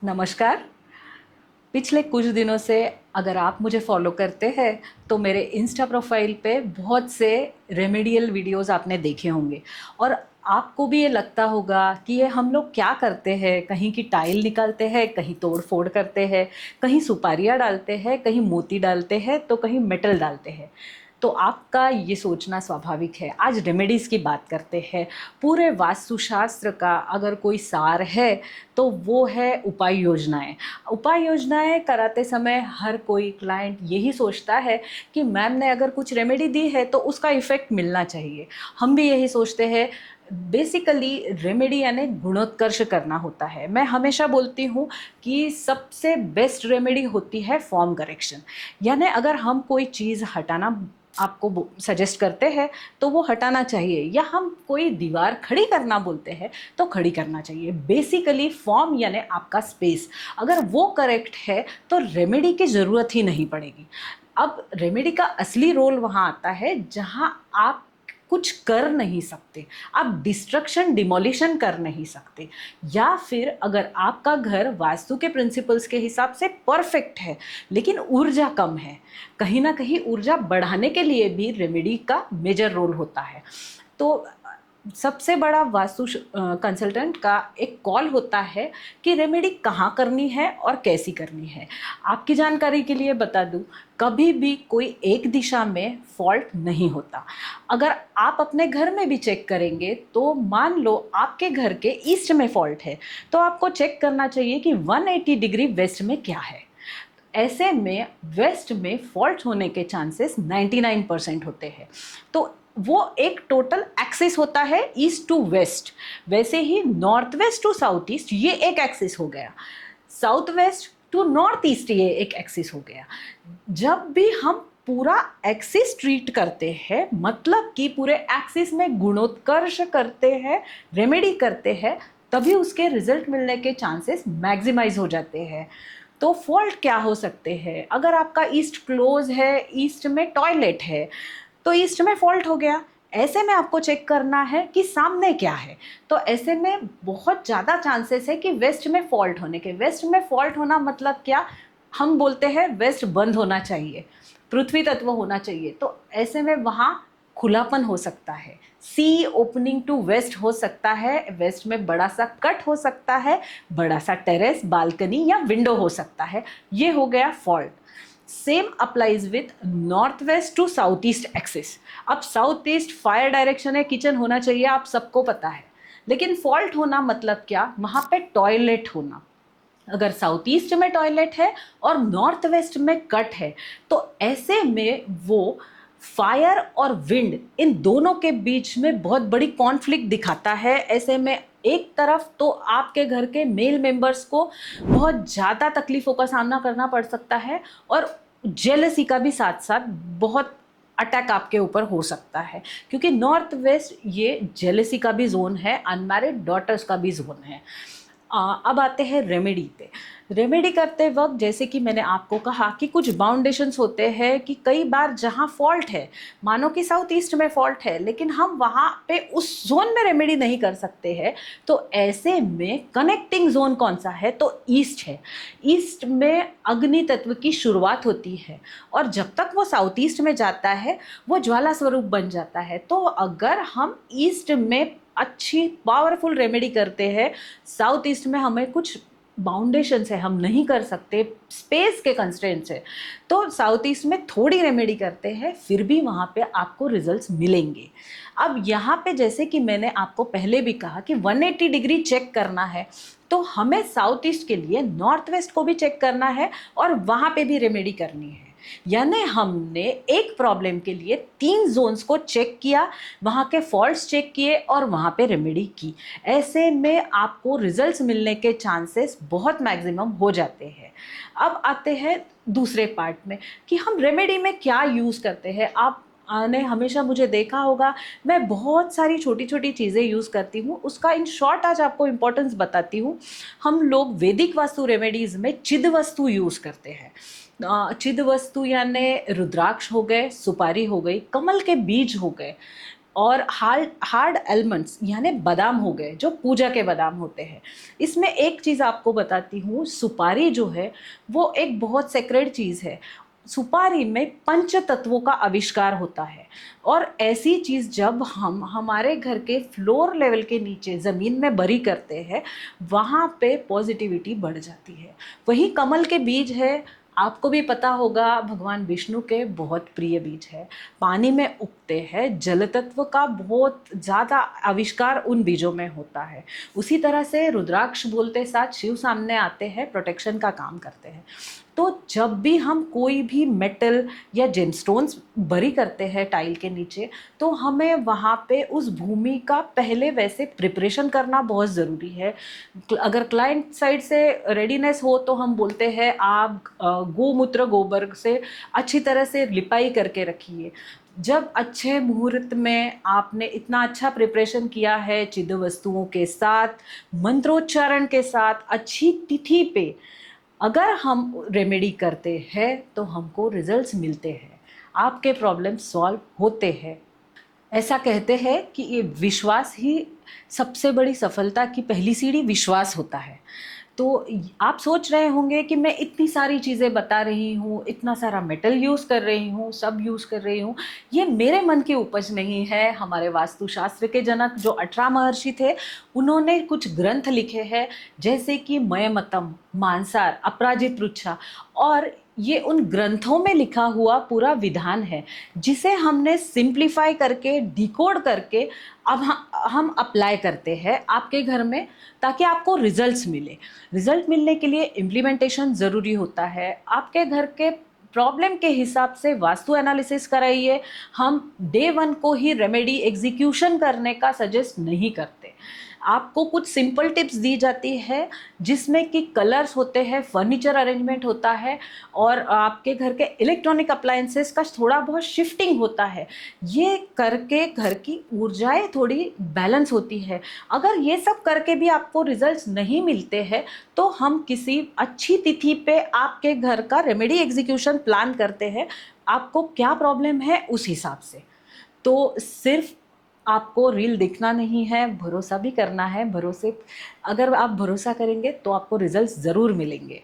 नमस्कार। पिछले कुछ दिनों से अगर आप मुझे फॉलो करते हैं तो मेरे इंस्टा प्रोफाइल पे बहुत से रेमेडियल वीडियोस आपने देखे होंगे और आपको भी ये लगता होगा कि ये हम लोग क्या करते हैं, कहीं की टाइल निकालते हैं, कहीं तोड़ फोड़ करते हैं, कहीं सुपारियाँ डालते हैं, कहीं मोती डालते हैं तो कहीं मेटल डालते हैं। तो आपका ये सोचना स्वाभाविक है। आज रेमेडीज़ की बात करते हैं। पूरे वास्तुशास्त्र का अगर कोई सार है तो वो है उपाय योजनाएं। उपाय योजनाएं कराते समय हर कोई क्लाइंट यही सोचता है कि मैम ने अगर कुछ रेमेडी दी है तो उसका इफ़ेक्ट मिलना चाहिए। हम भी यही सोचते हैं। बेसिकली रेमेडी यानी गुणोत्कर्ष करना होता है। मैं हमेशा बोलती हूँ कि सबसे बेस्ट रेमेडी होती है फॉर्म करेक्शन। यानी अगर हम कोई चीज़ हटाना आपको सजेस्ट करते हैं तो वो हटाना चाहिए, या हम कोई दीवार खड़ी करना बोलते हैं तो खड़ी करना चाहिए। बेसिकली फॉर्म यानी आपका स्पेस अगर वो करेक्ट है तो रेमेडी की ज़रूरत ही नहीं पड़ेगी। अब रेमेडी का असली रोल वहाँ आता है जहाँ आप कुछ कर नहीं सकते, आप डिस्ट्रक्शन डिमोलिशन कर नहीं सकते, या फिर अगर आपका घर वास्तु के प्रिंसिपल्स के हिसाब से परफेक्ट है लेकिन ऊर्जा कम है, कहीं ना कहीं ऊर्जा बढ़ाने के लिए भी रेमेडी का मेजर रोल होता है। तो सबसे बड़ा वास्तु कंसल्टेंट का एक कॉल होता है कि रेमेडी कहाँ करनी है और कैसी करनी है। आपकी जानकारी के लिए बता दूं, कभी भी कोई एक दिशा में फॉल्ट नहीं होता। अगर आप अपने घर में भी चेक करेंगे तो मान लो आपके घर के ईस्ट में फॉल्ट है तो आपको चेक करना चाहिए कि 180 डिग्री वेस्ट में क्या है। ऐसे में वेस्ट में फॉल्ट होने के चांसेस 99% होते हैं। तो वो एक टोटल एक्सिस होता है ईस्ट टू वेस्ट। वैसे ही north west to south east ये एक एक्सिस हो गया, south west to north east ये एक एक्सिस हो गया। जब भी हम पूरा एक्सिस ट्रीट करते हैं, मतलब कि पूरे एक्सिस में गुणोत्कर्ष करते हैं, रेमेडी करते हैं, तभी उसके रिजल्ट मिलने के चांसेस मैक्सिमाइज हो जाते हैं। तो फॉल्ट क्या हो सकते हैं? अगर आपका ईस्ट क्लोज है, ईस्ट में टॉयलेट है, तो ईस्ट में फॉल्ट हो गया। ऐसे में आपको चेक करना है कि सामने क्या है। तो ऐसे में बहुत ज़्यादा चांसेस है कि वेस्ट में फॉल्ट होने के। वेस्ट में फॉल्ट होना मतलब क्या? हम बोलते हैं वेस्ट बंद होना चाहिए, पृथ्वी तत्व होना चाहिए। तो ऐसे में वहाँ खुलापन हो सकता है, सी ओपनिंग टू वेस्ट हो सकता है, वेस्ट में बड़ा सा कट हो सकता है, बड़ा सा टेरेस, बालकनी या विंडो हो सकता है। ये हो गया fault. Same applies with north west to south east axis. अब साउथ ईस्ट फायर डायरेक्शन है, किचन होना चाहिए, आप सबको पता है। लेकिन फॉल्ट होना मतलब क्या? वहाँ पे टॉयलेट होना। अगर साउथ ईस्ट में टॉयलेट है और नॉर्थ वेस्ट में कट है तो ऐसे में वो फायर और विंड इन दोनों के बीच में बहुत बड़ी कॉन्फ्लिक्ट दिखाता है। ऐसे में एक तरफ तो आपके घर के मेल मेंबर्स को बहुत ज़्यादा तकलीफ़ों का सामना करना पड़ सकता है, और जेलसी का भी साथ साथ बहुत अटैक आपके ऊपर हो सकता है, क्योंकि नॉर्थ वेस्ट ये जेलसी का भी जोन है, अनमैरिड डॉटर्स का भी जोन है। अब आते हैं रेमेडी पे। रेमेडी करते वक्त जैसे कि मैंने आपको कहा कि कुछ बाउंडेशंस होते हैं कि कई बार जहाँ फॉल्ट है, मानो कि साउथ ईस्ट में फॉल्ट है लेकिन हम वहाँ पे उस जोन में रेमेडी नहीं कर सकते हैं, तो ऐसे में कनेक्टिंग जोन कौन सा है? तो ईस्ट है। ईस्ट में अग्नि तत्व की शुरुआत होती है और जब तक वो साउथ ईस्ट में जाता है वो ज्वाला स्वरूप बन जाता है। तो अगर हम ईस्ट में अच्छी पावरफुल रेमेडी करते हैं, साउथ ईस्ट में हमें कुछ बाउंडेशंस है, हम नहीं कर सकते, स्पेस के कंस्ट्रेंट्स है, तो साउथ ईस्ट में थोड़ी रेमेडी करते हैं, फिर भी वहाँ पे आपको रिजल्ट्स मिलेंगे। अब यहाँ पे जैसे कि मैंने आपको पहले भी कहा कि 180 डिग्री चेक करना है, तो हमें साउथ ईस्ट के लिए नॉर्थ वेस्ट को भी चेक करना है और वहाँ पे भी रेमेडी करनी है। यानी हमने एक प्रॉब्लम के लिए 3 जोन्स को चेक किया, वहाँ के फॉल्ट्स चेक किए और वहाँ पे रेमेडी की। ऐसे में आपको रिजल्ट्स मिलने के चांसेस बहुत मैक्सिमम हो जाते हैं। अब आते हैं दूसरे पार्ट में कि हम रेमेडी में क्या यूज़ करते हैं। आप ने हमेशा मुझे देखा होगा, मैं बहुत सारी छोटी छोटी चीज़ें यूज़ करती हूँ, उसका इन शॉर्ट आज आपको इम्पोर्टेंस बताती हूँ। हम लोग वैदिक वास्तु रेमेडीज़ में चिद वस्तु यूज़ करते हैं। चिद वस्तु यानी रुद्राक्ष हो गए, सुपारी हो गई, कमल के बीज हो गए, और हार्ड हार्ड एलमंड्स यानी बादाम हो गए, जो पूजा के बादाम होते हैं। इसमें एक चीज़ आपको बताती हूँ, सुपारी जो है वो एक बहुत सेक्रेड चीज़ है। सुपारी में पंच तत्वों का आविष्कार होता है, और ऐसी चीज़ जब हम हमारे घर के फ्लोर लेवल के नीचे ज़मीन में बरी करते हैं, वहाँ पे पॉजिटिविटी बढ़ जाती है। वही कमल के बीज है, आपको भी पता होगा, भगवान विष्णु के बहुत प्रिय बीज है, पानी में उगते हैं, जल तत्व का बहुत ज़्यादा आविष्कार उन बीजों में होता है। उसी तरह से रुद्राक्ष बोलते साथ शिव सामने आते हैं, प्रोटेक्शन का काम करते हैं। तो जब भी हम कोई भी मेटल या जेमस्टोन्स बरी करते हैं टाइल के नीचे, तो हमें वहाँ पे उस भूमि का पहले वैसे प्रिपरेशन करना बहुत ज़रूरी है। अगर क्लाइंट साइड से रेडीनेस हो तो हम बोलते हैं आप गोमूत्र गोबर से अच्छी तरह से लिपाई करके रखिए। जब अच्छे मुहूर्त में आपने इतना अच्छा प्रिपरेशन किया है, चिद वस्तुओं के साथ, मंत्रोच्चारण के साथ, अच्छी तिथि पे अगर हम रेमेडी करते हैं तो हमको रिजल्ट्स मिलते हैं, आपके प्रॉब्लम सॉल्व होते हैं। ऐसा कहते हैं कि ये विश्वास ही सबसे बड़ी सफलता की पहली सीढ़ी विश्वास होता है। तो आप सोच रहे होंगे कि मैं इतनी सारी चीज़ें बता रही हूँ, इतना सारा मेटल यूज़ कर रही हूँ, सब यूज़ कर रही हूँ, ये मेरे मन की उपज नहीं है। हमारे वास्तुशास्त्र के जनक जो 18 महर्षि थे, उन्होंने कुछ ग्रंथ लिखे हैं, जैसे कि मयमतम, मानसार, अपराजित पृच्छा, और ये उन ग्रंथों में लिखा हुआ पूरा विधान है, जिसे हमने सिंप्लीफाई करके, डिकोड करके अब हम अप्लाई करते हैं आपके घर में, ताकि आपको रिजल्ट्स मिले। रिजल्ट मिलने के लिए इम्प्लीमेंटेशन ज़रूरी होता है। आपके घर के प्रॉब्लम के हिसाब से वास्तु एनालिसिस कराइए। हम डे 1 को ही रेमेडी एग्जीक्यूशन करने का सजेस्ट नहीं करते। आपको कुछ सिंपल टिप्स दी जाती है, जिसमें कि कलर्स होते हैं, फर्नीचर अरेंजमेंट होता है, और आपके घर के इलेक्ट्रॉनिक अप्लायंसेस का थोड़ा बहुत शिफ्टिंग होता है। ये करके घर की ऊर्जाएं थोड़ी बैलेंस होती है। अगर ये सब करके भी आपको रिजल्ट्स नहीं मिलते हैं, तो हम किसी अच्छी तिथि पे आपके घर का रेमेडी एग्जीक्यूशन प्लान करते हैं, आपको क्या प्रॉब्लम है उस हिसाब से। तो सिर्फ आपको रील दिखना नहीं है, भरोसा भी करना है। भरोसे, अगर आप भरोसा करेंगे तो आपको रिजल्ट्स ज़रूर मिलेंगे।